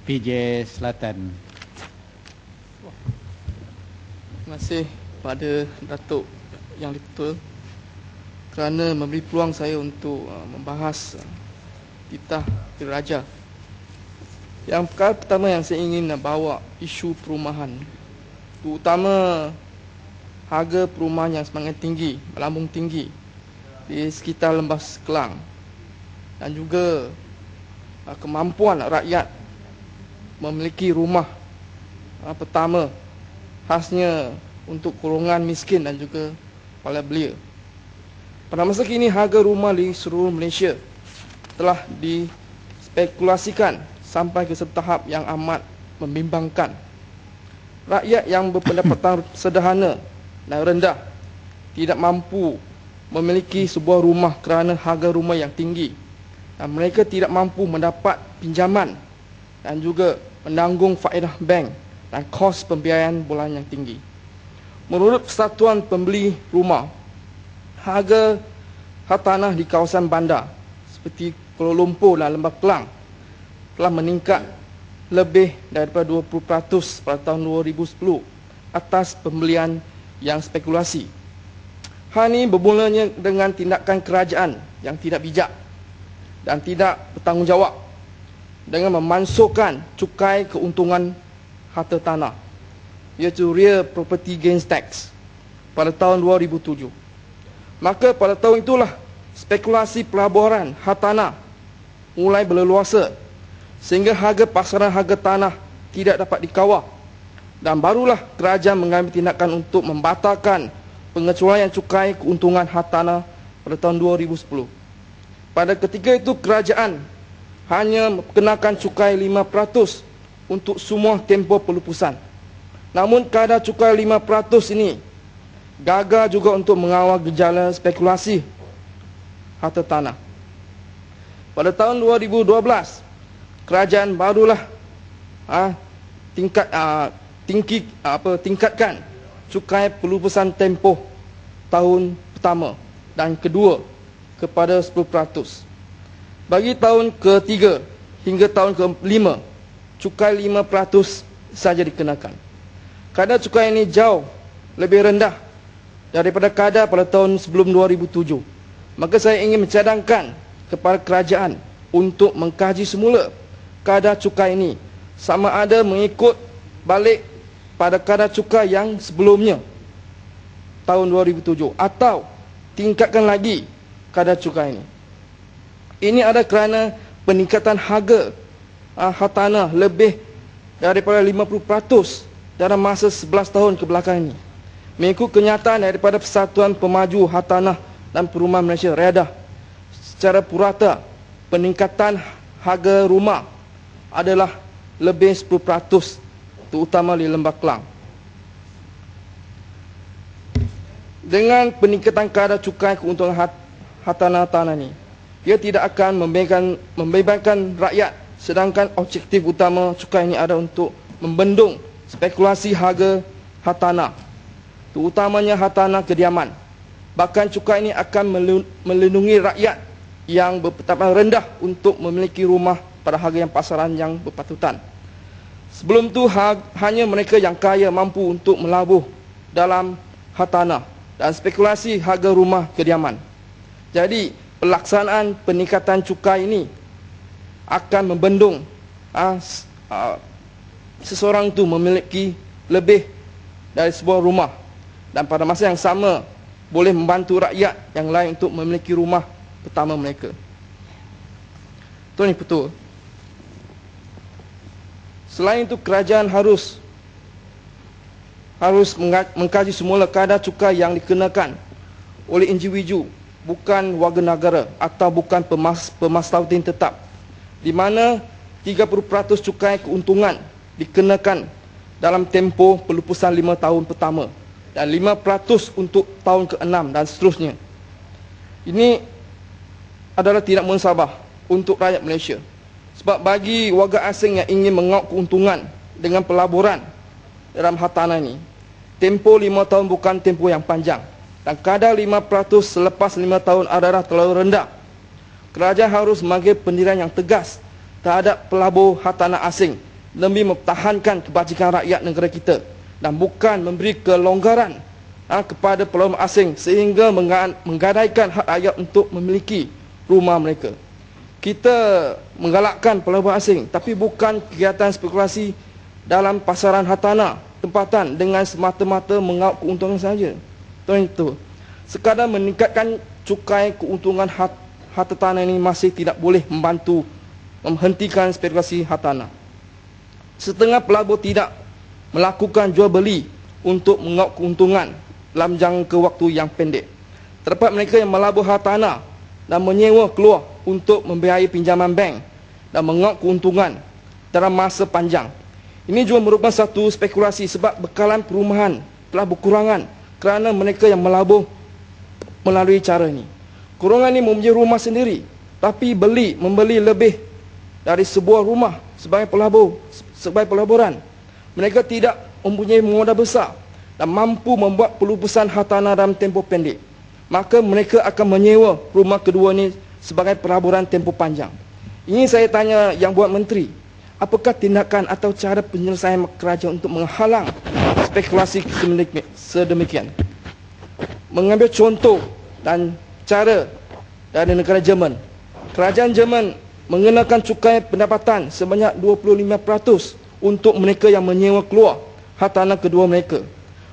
PJ Selatan. Terima kasih pada Datuk Yang Dipertua kerana memberi peluang saya untuk membahas titah Diraja. Yang perkara pertama yang saya ingin bawa isu perumahan, terutama harga perumahan yang semakin tinggi, melambung tinggi di sekitar Lembah Kelang, dan juga kemampuan rakyat memiliki rumah pertama, khasnya untuk golongan miskin dan juga para belia. Pada masa kini harga rumah di seluruh Malaysia telah dispekulasikan sampai ke tahap yang amat membimbangkan. Rakyat yang berpendapatan sederhana dan rendah tidak mampu memiliki sebuah rumah kerana harga rumah yang tinggi, dan mereka tidak mampu mendapat pinjaman dan juga menanggung faedah bank dan kos pembiayaan bulan yang tinggi. Menurut Persatuan Pembeli Rumah, harga hartanah di kawasan bandar seperti Kuala Lumpur dan Lembah Kelang telah meningkat lebih daripada 20% pada tahun 2010 atas pembelian yang spekulasi. Hal ini bermulanya dengan tindakan kerajaan yang tidak bijak dan tidak bertanggungjawab dengan memansuhkan cukai keuntungan harta tanah, iaitu Real Property Gains Tax pada tahun 2007. Maka pada tahun itulah spekulasi pelaburan hartanah mulai berleluasa sehingga harga pasaran harga tanah tidak dapat dikawal, dan barulah kerajaan mengambil tindakan untuk membatalkan pengecualian cukai keuntungan hartanah pada tahun 2010. Pada ketika itu kerajaan hanya kenakan cukai 5% untuk semua tempoh pelupusan. Namun kadar cukai 5% ini gagal juga untuk mengawal gejala spekulasi harta tanah. Pada tahun 2012, kerajaan barulah tingkatkan cukai pelupusan tempoh tahun pertama dan kedua kepada 10%. Bagi tahun ketiga hingga tahun kelima, cukai 5% saja dikenakan. Kadar cukai ini jauh lebih rendah daripada kadar pada tahun sebelum 2007. Maka saya ingin mencadangkan kepada kerajaan untuk mengkaji semula kadar cukai ini, sama ada mengikut balik pada kadar cukai yang sebelumnya tahun 2007 atau tingkatkan lagi kadar cukai ini. Ini ada kerana peningkatan harga hartanah lebih daripada 50% dalam masa 11 tahun kebelakang ini. Mengikut kenyataan daripada Persatuan Pemaju Hartanah dan Perumahan Malaysia, READA, secara purata peningkatan harga rumah adalah lebih 10%, terutama di Lembah Kelang. Dengan peningkatan kadar cukai keuntungan hartanah ini, dia tidak akan membebankan rakyat, sedangkan objektif utama cukai ini ada untuk membendung spekulasi harga hartanah, terutamanya hartanah kediaman. Bahkan cukai ini akan melindungi rakyat yang berpendapatan rendah untuk memiliki rumah pada harga yang pasaran yang berpatutan. Sebelum itu hanya mereka yang kaya mampu untuk melabuh dalam hartanah dan spekulasi harga rumah kediaman. Jadi pelaksanaan peningkatan cukai ini akan membendung seseorang itu memiliki lebih dari sebuah rumah, dan pada masa yang sama boleh membantu rakyat yang lain untuk memiliki rumah pertama mereka. Tuan Yang Dipertua, selain itu kerajaan harus mengkaji semula kadar cukai yang dikenakan oleh individu, bukan warga negara atau bukan pemastautin tetap, di mana 30% cukai keuntungan dikenakan dalam tempoh pelupusan 5 tahun pertama dan 5% untuk tahun ke-6 dan seterusnya. Ini adalah tidak munsabah untuk rakyat Malaysia. Sebab bagi warga asing yang ingin mengauk keuntungan dengan pelaburan dalam hartanah ini, tempoh 5 tahun bukan tempoh yang panjang, dan kadar 5% selepas 5 tahun adalah terlalu rendah. Kerajaan harus mengambil pendirian yang tegas terhadap pelabur hartanah asing demi mempertahankan kebajikan rakyat negara kita dan bukan memberi kelonggaran kepada pelabur asing sehingga menggadaikan hak rakyat untuk memiliki rumah mereka. Kita menggalakkan pelabur asing tapi bukan kegiatan spekulasi dalam pasaran hartanah tempatan dengan semata-mata mengaut keuntungan saja. Itu sekadar meningkatkan cukai keuntungan harta tanah ini masih tidak boleh membantu menghentikan spekulasi hartanah. Setengah pelabur tidak melakukan jual beli untuk mengaut keuntungan dalam jangka waktu yang pendek. Terdapat mereka yang melabur hartanah dan menyewa keluar untuk membiayai pinjaman bank dan mengaut keuntungan dalam masa panjang. Ini juga merupakan satu spekulasi sebab bekalan perumahan telah berkurangan kerana mereka yang melabur melalui cara ini. Golongan ini mempunyai rumah sendiri tapi membeli lebih dari sebuah rumah sebagai pelaburan. Mereka tidak mempunyai modal besar dan mampu membuat pelubusan hartanah dalam tempoh pendek. Maka mereka akan menyewa rumah kedua ini sebagai pelaburan tempoh panjang. Ini saya tanya yang buat menteri, apakah tindakan atau cara penyelesaian kerajaan untuk menghalang spekulasi sedemikian? Mengambil contoh dan cara dari negara Jerman. Kerajaan Jerman mengenakan cukai pendapatan sebanyak 25% untuk mereka yang menyewa keluar hartanah kedua mereka.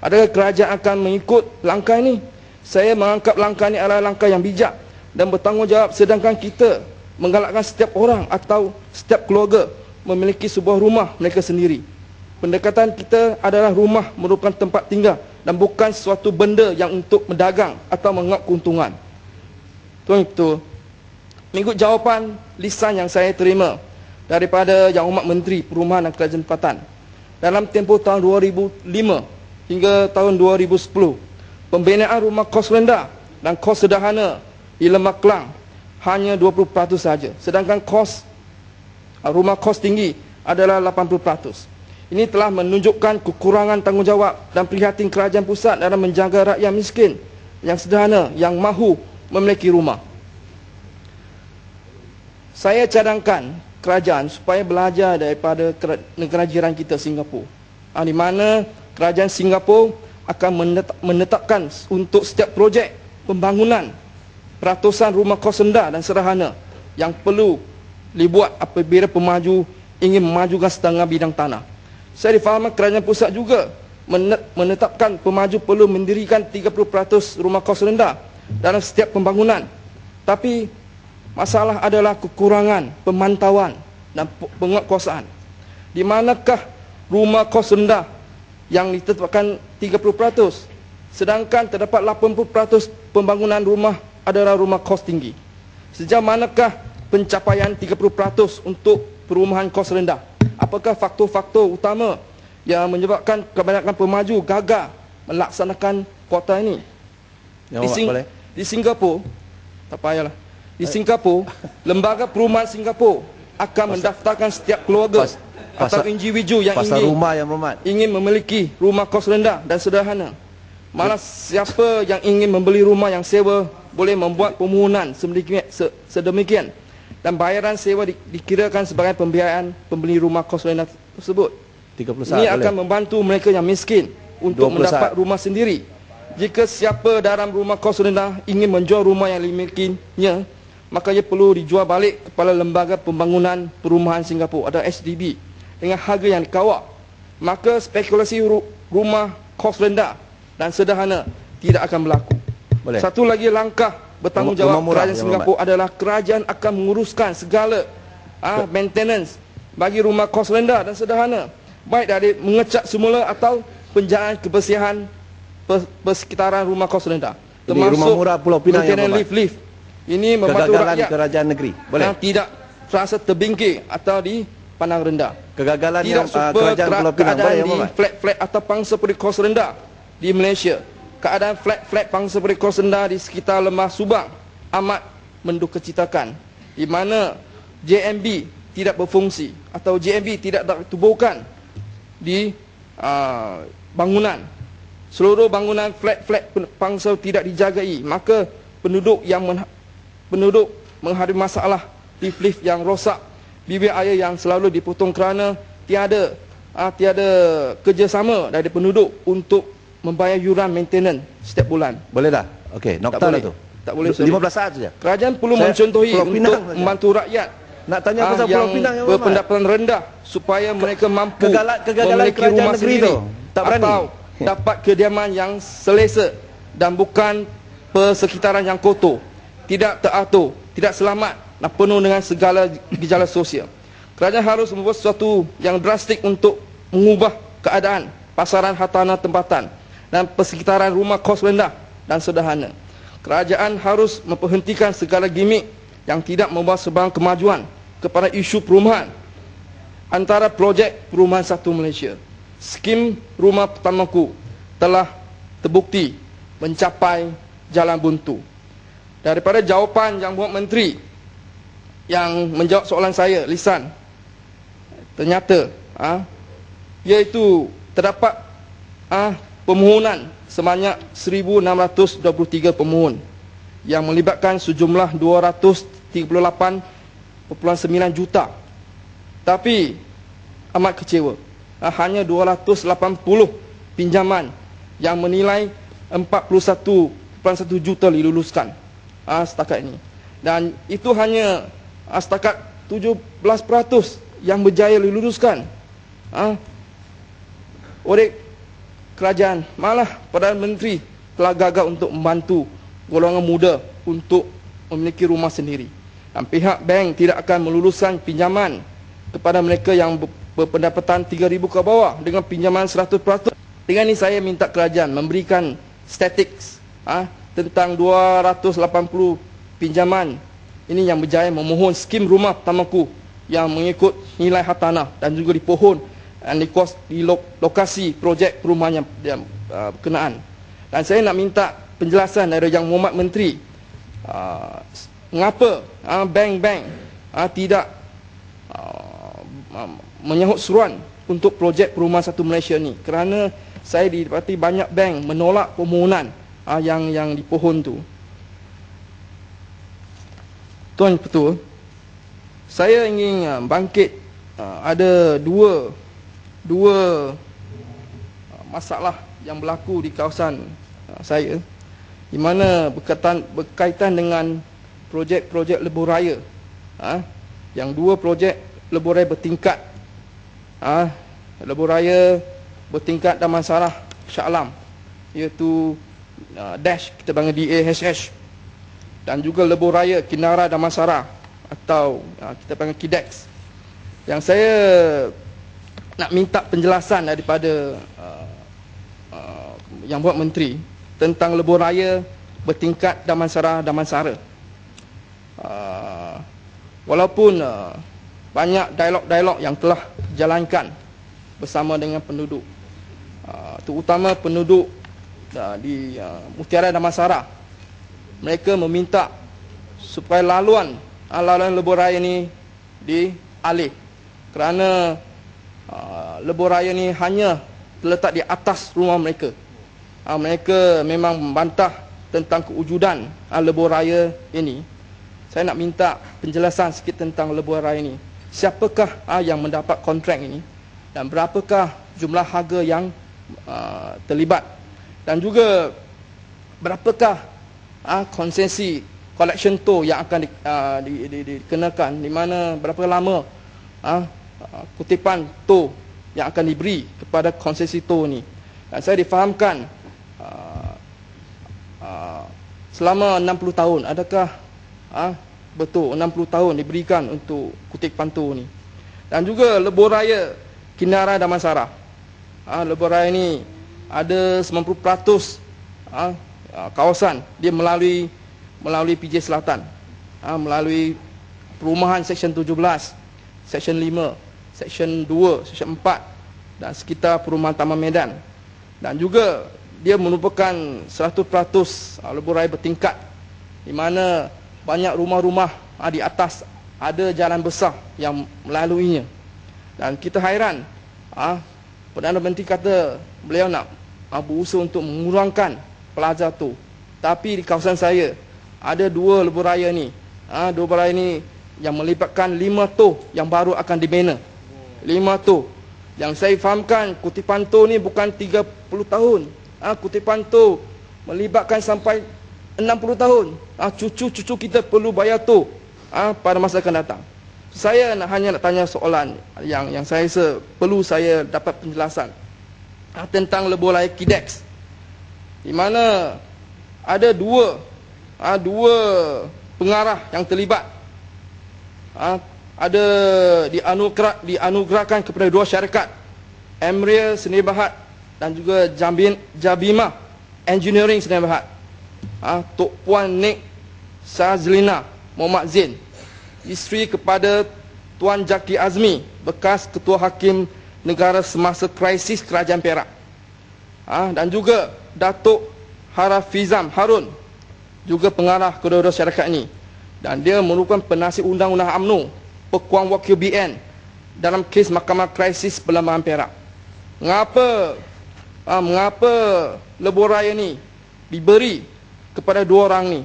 Adakah kerajaan akan mengikut langkah ini? Saya menganggap langkah ini adalah langkah yang bijak dan bertanggungjawab, sedangkan kita menggalakkan setiap orang atau setiap keluarga memiliki sebuah rumah mereka sendiri. Pendekatan kita adalah rumah merupakan tempat tinggal dan bukan sesuatu benda yang untuk mendagang atau mengaut keuntungan. Itu mengikut jawapan lisan yang saya terima daripada Yang Hormat Menteri Perumahan dan Kerajaan Tempatan dalam tempoh tahun 2005 hingga tahun 2010, pembinaan rumah kos rendah dan kos sederhana di Lembah Kelang hanya 20% saja, sedangkan rumah kos tinggi adalah 80%. Ini telah menunjukkan kekurangan tanggungjawab dan prihatin kerajaan pusat dalam menjaga rakyat miskin yang sederhana yang mahu memiliki rumah. Saya cadangkan kerajaan supaya belajar daripada negara jiran kita, Singapura, di mana kerajaan Singapura akan menetapkan untuk setiap projek pembangunan ratusan rumah kos rendah dan sederhana yang perlu dibuat apabila pemaju ingin memajukan setengah bidang tanah. Saya difahamkan kerajaan pusat juga menetapkan pemaju perlu mendirikan 30% rumah kos rendah dalam setiap pembangunan. Tapi masalah adalah kekurangan pemantauan dan penguatkuasaan. Di manakah rumah kos rendah yang ditetapkan 30%, sedangkan terdapat 80% pembangunan rumah adalah rumah kos tinggi. Sejauh manakah pencapaian 30% untuk perumahan kos rendah? Apakah faktor-faktor utama yang menyebabkan kebanyakan pemaju gagal melaksanakan kuota ini? Di Singapura, tak payahlah. Di Singapura, Lembaga Perumahan Singapura akan mendaftarkan setiap keluarga atau individu yang ingin memiliki rumah kos rendah dan sederhana. Malah siapa yang ingin membeli rumah yang sewa boleh membuat permohonan sedemikian dan bayaran sewa dikirakan sebagai pembiayaan pembeli rumah kos rendah tersebut. Ini akan membantu mereka yang miskin untuk mendapat rumah sendiri. Jika siapa dalam rumah kos rendah ingin menjual rumah yang dimilikinya, maka ia perlu dijual balik kepada Lembaga Pembangunan Perumahan Singapura atau SDB dengan harga yang dikawal. Maka spekulasi rumah kos rendah dan sederhana tidak akan berlaku. Satu lagi langkah bertanggungjawab kerajaan Singapura adalah kerajaan akan menguruskan segala maintenance bagi rumah kos rendah dan sederhana, baik dari mengecat semula atau penjagaan kebersihan persekitaran rumah kos rendah, termasuk rumah murah Pulau Pinang yang lift. Ini membantu rakyat kerajaan negeri yang tidak terasa terbingkir atau dipandang rendah. Kegagalan tidak yang kerajaan Pulau Pinang di flat-flat atau pangsa seperti kos rendah di Malaysia. Keadaan flat-flat pangsa seperti kos rendah di sekitar Lembah Subang amat mendukacitakan, di mana JMB tidak berfungsi atau JMB tidak ditubuhkan di bangunan. Seluruh bangunan flat-flat pangsa tidak dijagai, maka penduduk menghadapi masalah lift yang rosak, bibir air yang selalu dipotong kerana tiada kerjasama dari penduduk untuk membayar yuran maintenance setiap bulan. Boleh dah? Okey, nokta dah tu. Tak boleh. 15 saat saja. Kerajaan perlu mencontohi untuk membantu rakyat nak tanya pasal yang Pulau Pinang yang berpendapatan rendah supaya mereka mampu kegagalan memiliki kerajaan rumah negeri sendiri tu. Tak berani. atau dapat kediaman yang selesa dan bukan persekitaran yang kotor, tidak teratur, tidak selamat dan penuh dengan segala gejala sosial. Kerajaan harus membuat sesuatu yang drastik untuk mengubah keadaan pasaran hartanah tempatan dan persekitaran rumah kos rendah dan sederhana. Kerajaan harus memperhentikan segala gimmick yang tidak membawa sebarang kemajuan kepada isu perumahan. Antara projek perumahan satu Malaysia, skim rumah pertamaku telah terbukti mencapai jalan buntu. Daripada jawapan yang buat menteri yang menjawab soalan saya lisan, ternyata iaitu terdapat permohonan sebanyak 1,623 pemohon yang melibatkan sejumlah 238.9 juta. Tapi amat kecewa, hanya 280 pinjaman yang menilai 41.1 juta diluluskan setakat ini. Dan itu hanya setakat 17% yang berjaya diluluskan oleh kerajaan. Malah Perdana Menteri telah gagal untuk membantu golongan muda untuk memiliki rumah sendiri. Dan pihak bank tidak akan meluluskan pinjaman kepada mereka yang berpendapatan 3,000 ke bawah dengan pinjaman 100%. Dengan ini saya minta kerajaan memberikan statistics tentang 280 pinjaman ini yang berjaya memohon skim rumah pertamaku yang mengikut nilai hartanah dan juga di pohon dan di lokasi projek perumahan yang berkenaan. Dan saya nak minta penjelasan dari Yang Mohd Menteri, mengapa bank-bank tidak menyahut seruan untuk projek perumahan satu Malaysia ni, kerana saya didapati banyak bank menolak permohonan yang di pohon tu. Tuan Ketua, saya ingin bangkit ada dua masalah yang berlaku di kawasan saya, di mana berkaitan dengan projek-projek lebuh raya. Yang dua projek lebuh raya bertingkat, lebuh raya bertingkat Damansara Shah Alam, iaitu Dash kita panggil DASH, dan juga lebuh raya Kinara Damansara atau kita panggil KIDEX. Yang saya nak minta penjelasan daripada Yang buat Menteri tentang lebuh raya bertingkat Damansara. Walaupun banyak dialog-dialog yang telah dijalankan bersama dengan penduduk, terutama penduduk di Mutiara Damansara, mereka meminta supaya laluan lebuh raya ni dialih, kerana lebuh raya ni hanya terletak di atas rumah mereka. Mereka memang membantah tentang kewujudan lebuh raya ini. Saya nak minta penjelasan sikit tentang lebuh raya ini. Siapakah yang mendapat kontrak ini dan berapakah jumlah harga yang terlibat, dan juga berapakah konsesi collection toll yang akan dikenakan, di mana berapa lama kutipan toll yang akan diberi kepada konsesi toll ni. Dan saya difahamkan selama 60 tahun, adakah betul 60 tahun diberikan untuk kutipan toll ni. Dan juga lebuh raya Kinara Damansara, lebuh raya ni ada 90% kawasan dia melalui PJ Selatan, melalui perumahan Seksyen 17, Seksyen 5, Seksyen 2, Seksyen 4 dan sekitar perumahan Taman Medan. Dan juga dia merupakan 100% lebuh raya bertingkat, di mana banyak rumah-rumah di atas ada jalan besar yang melaluinya. Dan kita hairan, Perdana Menteri kata beliau nak berusaha untuk mengurangkan plaza tu, tapi di kawasan saya ada dua lebuh raya ni. Dua lebuh raya ni yang melibatkan 5 toh yang baru akan dibina. 5 toh Yang saya fahamkan, kutipan tu ni bukan 30 tahun. Kutipan tu melibatkan sampai 60 tahun. Cucu-cucu kita perlu bayar tu pada masa akan datang. Saya hanya nak tanya soalan yang saya rasa perlu saya dapat penjelasan tentang lebuh raya Kidex, di mana ada dua pengarah yang terlibat. Ada dianugerahkan kepada dua syarikat, Emria Sdn Bhd dan juga Jabimah Engineering Sdn Bhd. Tok Puan Nik Shazlina Muhammad Zain, isteri kepada Tuan Jaki Azmi, bekas Ketua Hakim Negara semasa krisis Kerajaan Perak. Dan juga Datuk Harafizam Harun, juga pengarah kedua-dua syarikat ini. Dan dia merupakan penasihat undang-undang UMNO, Pekuang Wakil BN dalam kes Mahkamah Krisis Perlembagaan Perak. Mengapa lebuh raya ni diberi kepada dua orang ni,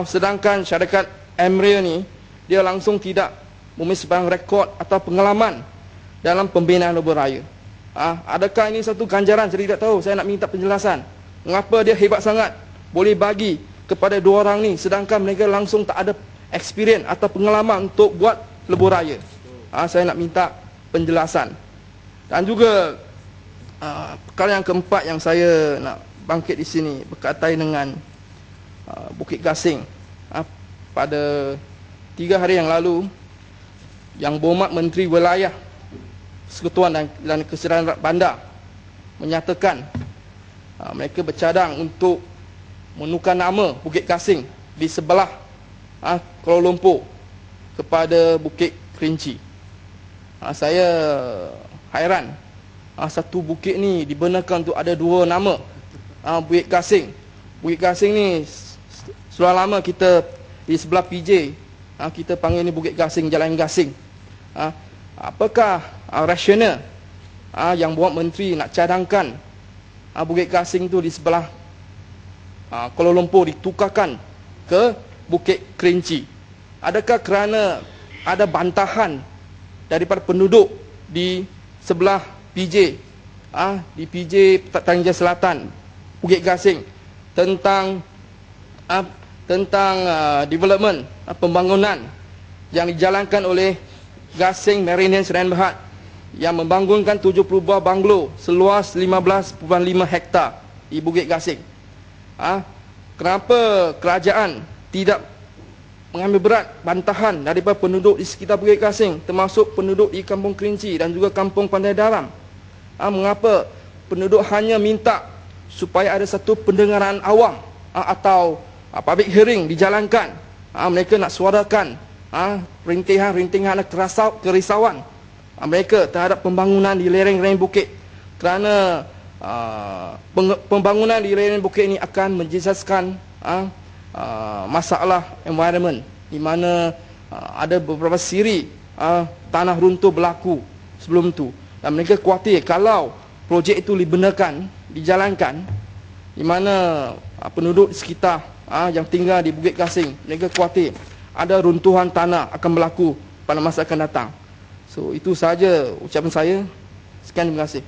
sedangkan syarikat Emria ni dia langsung tidak mempunyai sebarang rekod atau pengalaman dalam pembinaan lebuh raya. Adakah ini satu ganjaran? Saya tidak tahu. Saya nak minta penjelasan. Mengapa dia hebat sangat boleh bagi kepada dua orang ni, sedangkan mereka langsung tak ada experience atau pengalaman untuk buat lebuh raya. Saya nak minta penjelasan. Dan juga perkara yang keempat yang saya nak bangkit di sini berkaitan dengan Bukit Gasing. Pada 3 hari yang lalu, Yang Berhormat Menteri Wilayah, Persekutuan dan Kesedarian Bandar menyatakan mereka bercadang untuk menukar nama Bukit Gasing di sebelah Kuala Lumpur kepada Bukit Kerinci. Saya hairan, satu bukit ni dibenarkan untuk ada dua nama, Bukit Gasing. Bukit Gasing ni sudah lama kita di sebelah PJ, kita panggil ni Bukit Gasing, Jalan Gasing. Apakah rasional Yang Berhormat Menteri nak cadangkan Bukit Gasing tu di sebelah Kuala Lumpur ditukarkan ke Bukit Kerinci? Adakah kerana ada bantahan daripada penduduk di sebelah PJ, di PJ Tanjung Selatan, Bukit Gasing, tentang development, pembangunan yang dijalankan oleh Gasing Meridian Sdn Bhd yang membangunkan 70 buah banglo seluas 15.5 hektar di Bukit Gasing. Kenapa kerajaan tidak mengambil berat bantahan daripada penduduk di sekitar Bukit Gasing, termasuk penduduk di Kampung Kerinci dan juga Kampung Pandai Daram? Mengapa penduduk hanya minta supaya ada satu pendengaran awam atau public hearing dijalankan? Mereka nak suarakan rintihan-rintihan kerisauan mereka terhadap pembangunan di lereng-lereng bukit, kerana pembangunan di lereng bukit ini akan menjejaskan masalah environment, di mana ada beberapa siri tanah runtuh berlaku sebelum tu, dan mereka khawatir kalau projek itu dibenarkan, dijalankan, di mana penduduk di sekitar yang tinggal di Bukit Gasing, mereka khawatir ada runtuhan tanah akan berlaku pada masa akan datang. So itu sahaja ucapan saya. Sekian, terima kasih.